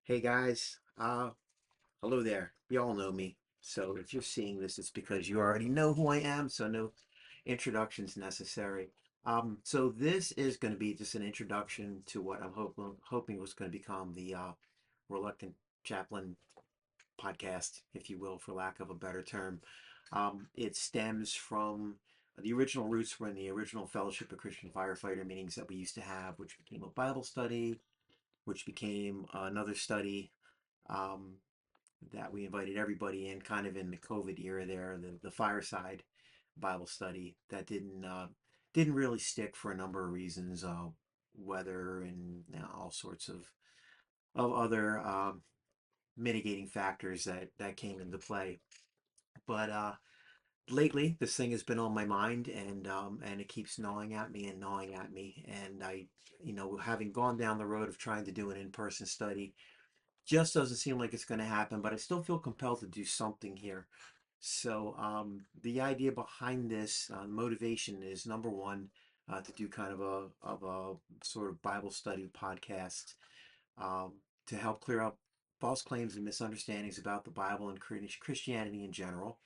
Hey guys, hello there. You all know me. So if you're seeing this, it's because you already know who I am, so no introductions necessary. So this is going to be just an introduction to what I'm hoping was going to become the Reluctant Chaplain podcast, if you will, for lack of a better term. It stems from the original roots were in the original Fellowship of Christian Firefighter meetings that we used to have, which became a Bible study, which became another study um, that we invited everybody in, kind of in the COVID era there, the fireside Bible study that didn't really stick for a number of reasons, weather and all sorts of other mitigating factors that came into play. But lately, this thing has been on my mind, and it keeps gnawing at me and gnawing at me. And having gone down the road of trying to do an in-person study just doesn't seem like it's going to happen, but I still feel compelled to do something here. So the idea behind this motivation is number one, to do kind of a sort of Bible study podcast, um, to help clear up false claims and misunderstandings about the Bible and Christianity in general.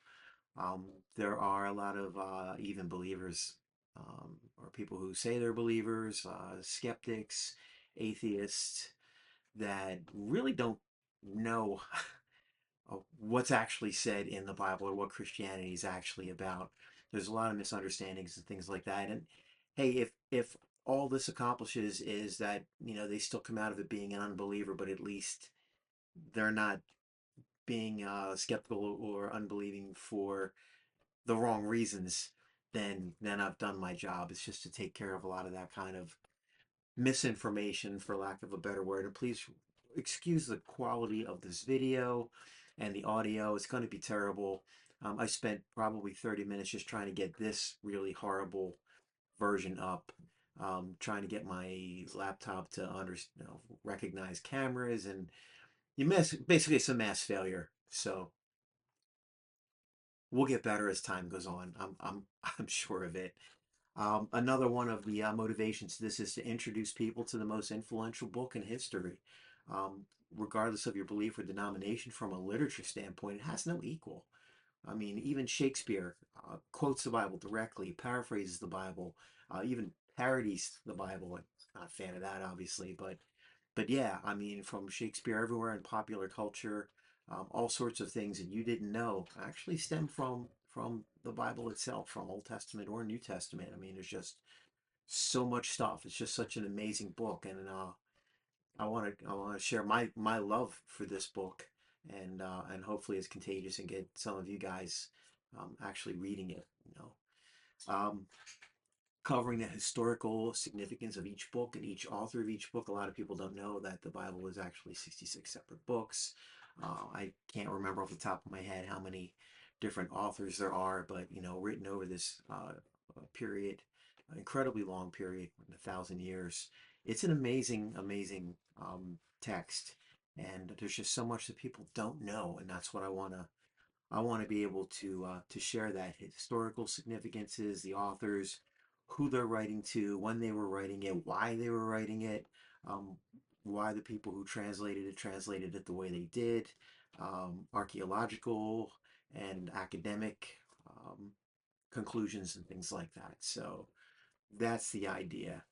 Um, there are a lot of even believers, or people who say they're believers, skeptics, atheists, that really don't know what's actually said in the Bible or what Christianity is actually about. There's a lot of misunderstandings and things like that. And hey, if all this accomplishes is that they still come out of it being an unbeliever, but at least they're not being skeptical or unbelieving for the wrong reasons, then I've done my job. It's just to take care of a lot of that kind of misinformation, for lack of a better word. And please excuse the quality of this video and the audio. It's going to be terrible. I spent probably 30 minutes just trying to get this really horrible version up, trying to get my laptop to recognize cameras, and basically it's a mass failure. So we'll get better as time goes on. I'm sure of it. Another one of the motivations to this is to introduce people to the most influential book in history. Um, Regardless of your belief or denomination, from a literature standpoint, it has no equal. I mean, even Shakespeare quotes the Bible directly, paraphrases the Bible, even parodies the Bible. I'm not a fan of that, obviously, but yeah, I mean, from Shakespeare everywhere in popular culture, all sorts of things that you didn't know actually stem from the Bible itself, from Old Testament or New Testament. I mean, there's just so much stuff. It's just such an amazing book, and I want to share my love for this book, and hopefully it's contagious and get some of you guys actually reading it. Um, Covering the historical significance of each book and each author of each book. A lot of people don't know that the Bible is actually 66 separate books. I can't remember off the top of my head how many different authors there are, but written over this period, incredibly long period, 1,000 years. It's an amazing, amazing text, and there's just so much that people don't know, and that's what I want to be able to share that historical significances, the authors, who they're writing to, when they were writing it, why they were writing it, um, why the people who translated it the way they did, archaeological and academic conclusions and things like that. So that's the idea.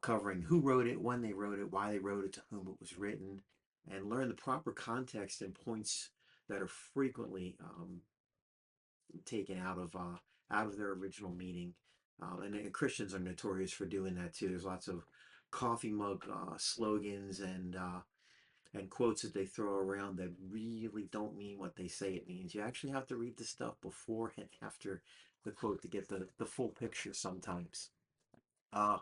Covering who wrote it, when they wrote it, why they wrote it, to whom it was written, and learn the proper context and points that are frequently taken out of their original meaning. And Christians are notorious for doing that too. There's lots of coffee mug slogans and quotes that they throw around that really don't mean what they say it means. You actually have to read the stuff before and after the quote to get the full picture sometimes. Uh,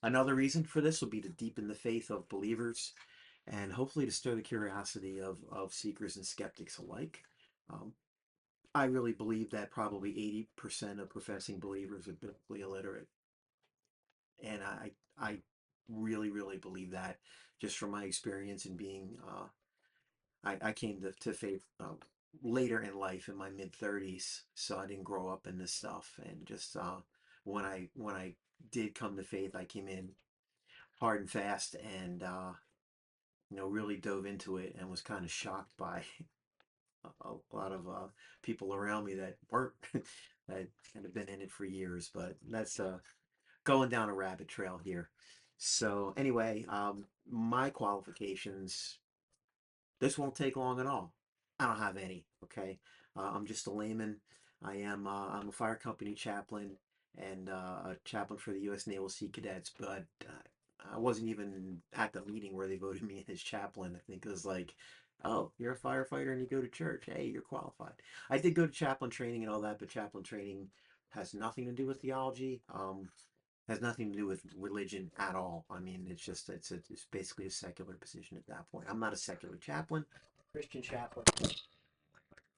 Another reason for this would be to deepen the faith of believers and hopefully to stir the curiosity of seekers and skeptics alike. Um, I really believe that probably 80% of professing believers are biblically illiterate. And I really, really believe that, just from my experience in being, I came to faith later in life, in my mid 30s. So I didn't grow up in this stuff. And just when I did come to faith, I came in hard and fast, and really dove into it and was kind of shocked by a lot of people around me that weren't that kind of been in it for years. But that's going down a rabbit trail here. So anyway, my qualifications, this won't take long at all. I don't have any. Okay, I'm just a layman. I'm a fire company chaplain and a chaplain for the U.S. Naval Sea Cadets. But I wasn't even at the meeting where they voted me in as chaplain. I think it was like, oh, you're a firefighter and you go to church. Hey, you're qualified. I did go to chaplain training and all that, but chaplain training has nothing to do with theology. Has nothing to do with religion at all. I mean, it's basically a secular position at that point. I'm not a secular chaplain, Christian chaplain.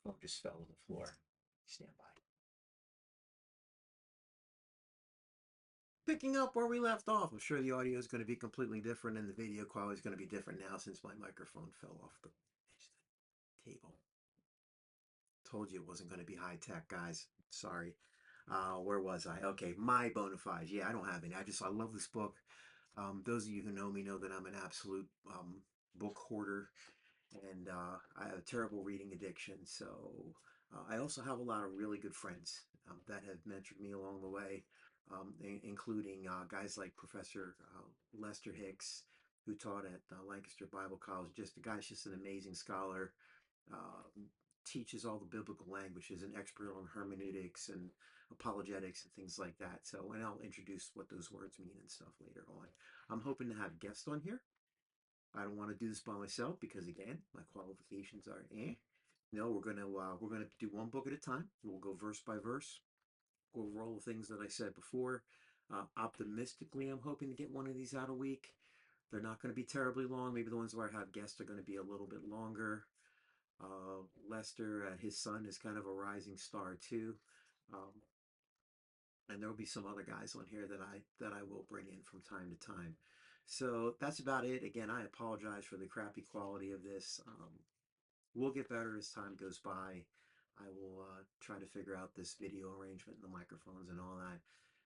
Phone just fell on the floor. Stand by. Picking up where we left off. I'm sure the audio is going to be completely different and the video quality is going to be different now since my microphone fell off the table. Told you it wasn't going to be high tech, guys. Sorry. Where was I? Okay, my bona fides. Yeah, I don't have any. I love this book. Those of you who know me know that I'm an absolute book hoarder, and I have a terrible reading addiction. So I also have a lot of really good friends that have mentored me along the way, including guys like Professor Lester Hicks, who taught at Lancaster Bible College. Just the guy's just an amazing scholar. Teaches all the biblical languages, an expert on hermeneutics and apologetics and things like that. So, and I'll introduce what those words mean and stuff later on. I'm hoping to have guests on here. I don't want to do this by myself because again, my qualifications are eh. No, we're gonna do one book at a time. We'll go verse by verse. Go over all the things that I said before. Optimistically, I'm hoping to get one of these out a week. They're not going to be terribly long. Maybe the ones where I have guests are going to be a little bit longer. Lester, his son is kind of a rising star too. Um, and there will be some other guys on here that I will bring in from time to time. So that's about it. Again, I apologize for the crappy quality of this. We'll get better as time goes by. I will try to figure out this video arrangement and the microphones and all that.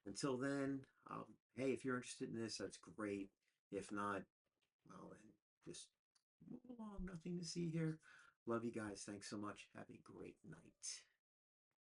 Until then, hey, if you're interested in this, that's great. If not, well, then just move along. Nothing to see here. Love you guys. Thanks so much. Have a great night.